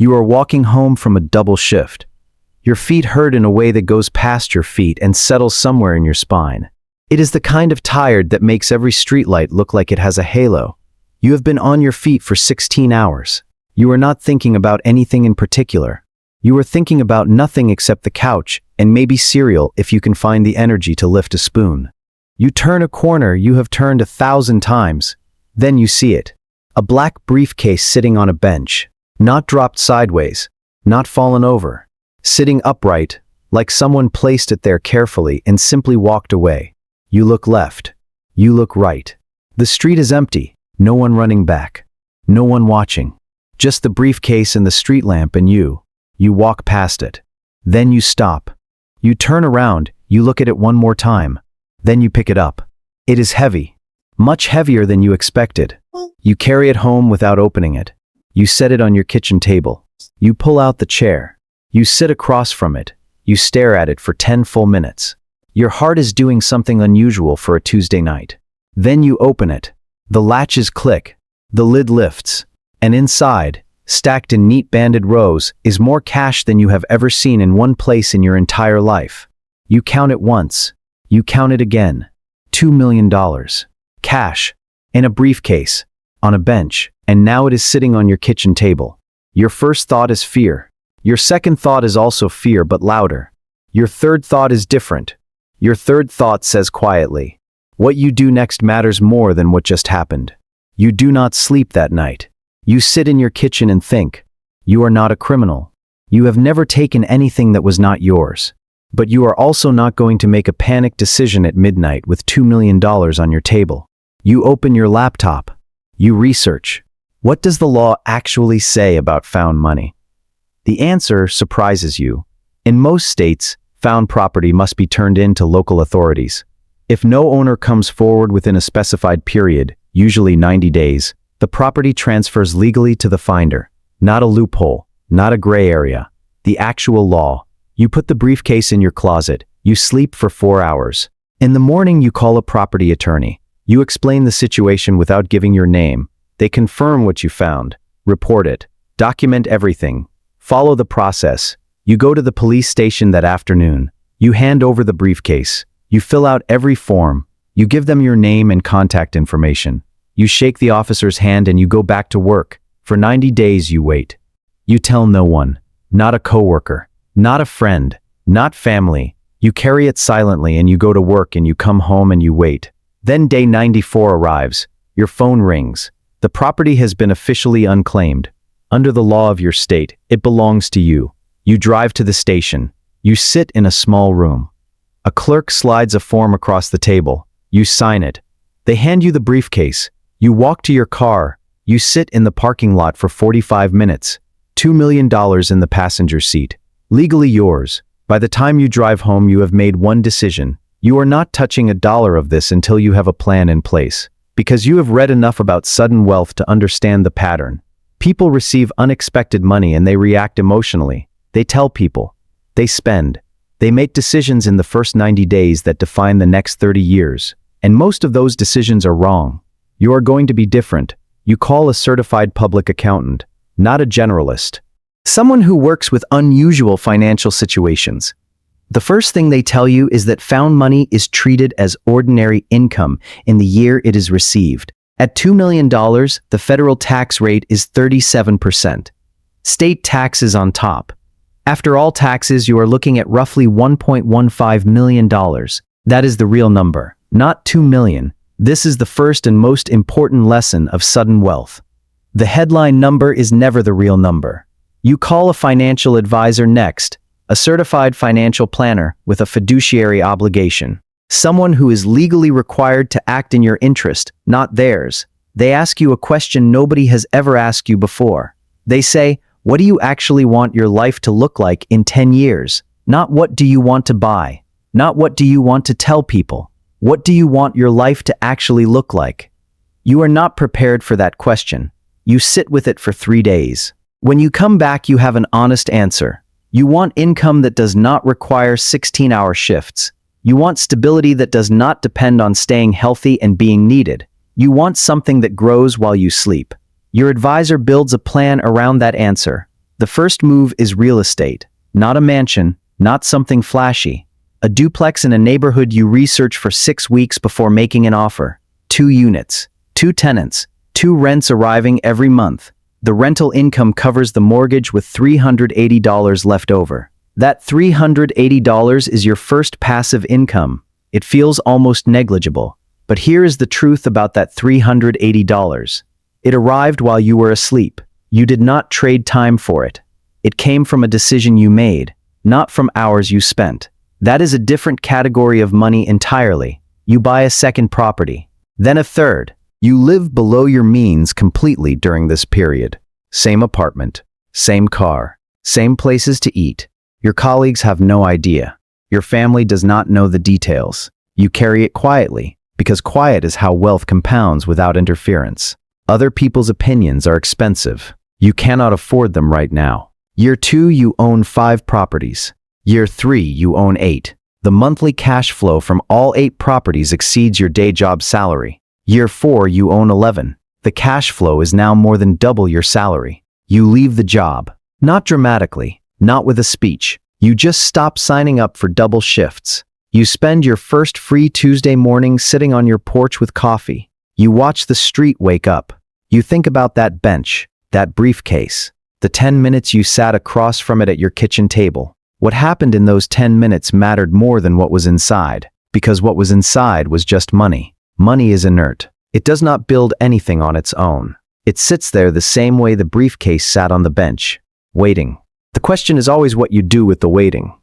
You are walking home from a double shift. Your feet hurt in a way that goes past your feet and settles somewhere in your spine. It is the kind of tired that makes every streetlight look like it has a halo. You have been on your feet for 16 hours. You are not thinking about anything in particular. You are thinking about nothing except the couch and maybe cereal if you can find the energy to lift a spoon. You turn a corner you have turned 1,000 times. Then you see it. A black briefcase sitting on a bench. Not dropped sideways. Not fallen over. Sitting upright, like someone placed it there carefully and simply walked away. You look left. You look right. The street is empty. No one running back. No one watching. Just the briefcase and the street lamp and you. You walk past it. Then you stop. You turn around, you look at it one more time. Then you pick it up. It is heavy. Much heavier than you expected. You carry it home without opening it. You set it on your kitchen table. You pull out the chair. You sit across from it. You stare at it for 10 full minutes. Your heart is doing something unusual for a Tuesday night. Then you open it. The latches click. The lid lifts. And inside, stacked in neat banded rows, is more cash than you have ever seen in one place in your entire life. You count it once. You count it again. $2 million. Cash. In a briefcase. On a bench. And now it is sitting on your kitchen table. Your first thought is fear. Your second thought is also fear but louder. Your third thought is different. Your third thought says quietly, what you do next matters more than what just happened. You do not sleep that night. You sit in your kitchen and think. You are not a criminal. You have never taken anything that was not yours. But you are also not going to make a panic decision at midnight with $2 million on your table. You open your laptop. You research. What does the law actually say about found money? The answer surprises you. In most states, found property must be turned in to local authorities. If no owner comes forward within a specified period, usually 90 days, the property transfers legally to the finder. Not a loophole, not a gray area. The actual law. You put the briefcase in your closet. You sleep for 4 hours. In the morning, you call a property attorney. You explain the situation without giving your name. They confirm what you found. Report it. Document everything. Follow the process. You go to the police station that afternoon. You hand over the briefcase. You fill out every form. You give them your name and contact information. You shake the officer's hand and you go back to work. For 90 days you wait. You tell no one. Not a coworker. Not a friend. Not family. You carry it silently and you go to work and you come home and you wait. Then day 94 arrives. Your phone rings. The property has been officially unclaimed. Under the law of your state, it belongs to you. You drive to the station. You sit in a small room. A clerk slides a form across the table. You sign it. They hand you the briefcase. You walk to your car. You sit in the parking lot for 45 minutes. $2 million in the passenger seat. Legally yours. By the time you drive home, you have made one decision. You are not touching a dollar of this until you have a plan in place. Because you have read enough about sudden wealth to understand the pattern. People receive unexpected money and they react emotionally. They tell people. They spend. They make decisions in the first 90 days that define the next 30 years. And most of those decisions are wrong. You are going to be different. You call a certified public accountant, not a generalist. Someone who works with unusual financial situations. The first thing they tell you is that found money is treated as ordinary income in the year it is received. At $2 million, the federal tax rate is 37%. State taxes on top. After all taxes, you are looking at roughly $1.15 million. That is the real number, not 2 million. This is the first and most important lesson of sudden wealth. The headline number is never the real number. You call a financial advisor next, a certified financial planner with a fiduciary obligation. Someone who is legally required to act in your interest, not theirs. They ask you a question nobody has ever asked you before. They say, what do you actually want your life to look like in 10 years? Not what do you want to buy? Not what do you want to tell people? What do you want your life to actually look like? You are not prepared for that question. You sit with it for 3 days. When you come back, you have an honest answer. You want income that does not require 16-hour shifts. You want stability that does not depend on staying healthy and being needed. You want something that grows while you sleep. Your advisor builds a plan around that answer. The first move is real estate. Not a mansion, not something flashy. A duplex in a neighborhood you research for 6 weeks before making an offer. 2 units, 2 tenants, 2 rents arriving every month. The rental income covers the mortgage with $380 left over. That $380 is your first passive income. It feels almost negligible. But here is the truth about that $380. It arrived while you were asleep. You did not trade time for it. It came from a decision you made, not from hours you spent. That is a different category of money entirely. You buy a second property, then a third. You live below your means completely during this period. Same apartment, same car, same places to eat. Your colleagues have no idea. Your family does not know the details. You carry it quietly, because quiet is how wealth compounds without interference. Other people's opinions are expensive. You cannot afford them right now. Year 2, you own 5 properties. Year 3, you own 8. The monthly cash flow from all 8 properties exceeds your day job salary. Year 4, you own 11. The cash flow is now more than double your salary. You leave the job. Not dramatically, not with a speech. You just stop signing up for double shifts. You spend your first free Tuesday morning sitting on your porch with coffee. You watch the street wake up. You think about that bench, that briefcase, the 10 minutes you sat across from it at your kitchen table. What happened in those 10 minutes mattered more than what was inside, because what was inside was just money. Money is inert. It does not build anything on its own. It sits there the same way the briefcase sat on the bench, waiting. The question is always what you do with the waiting.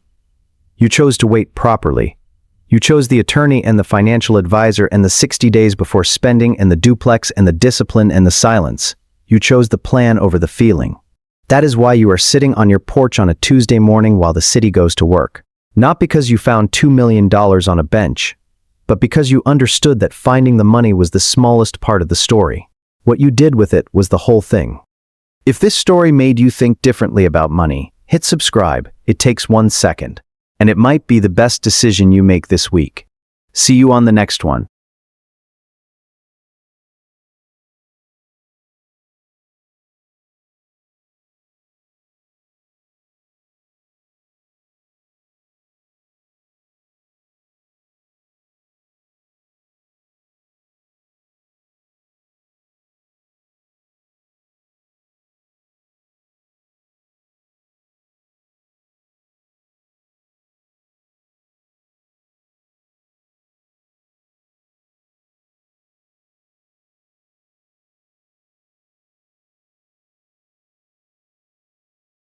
You chose to wait properly. You chose the attorney and the financial advisor and the 60 days before spending and the duplex and the discipline and the silence. You chose the plan over the feeling. That is why you are sitting on your porch on a Tuesday morning while the city goes to work. Not because you found $2 million on a bench, but because you understood that finding the money was the smallest part of the story. What you did with it was the whole thing. If this story made you think differently about money, hit subscribe. It takes 1 second. And it might be the best decision you make this week. See you on the next one.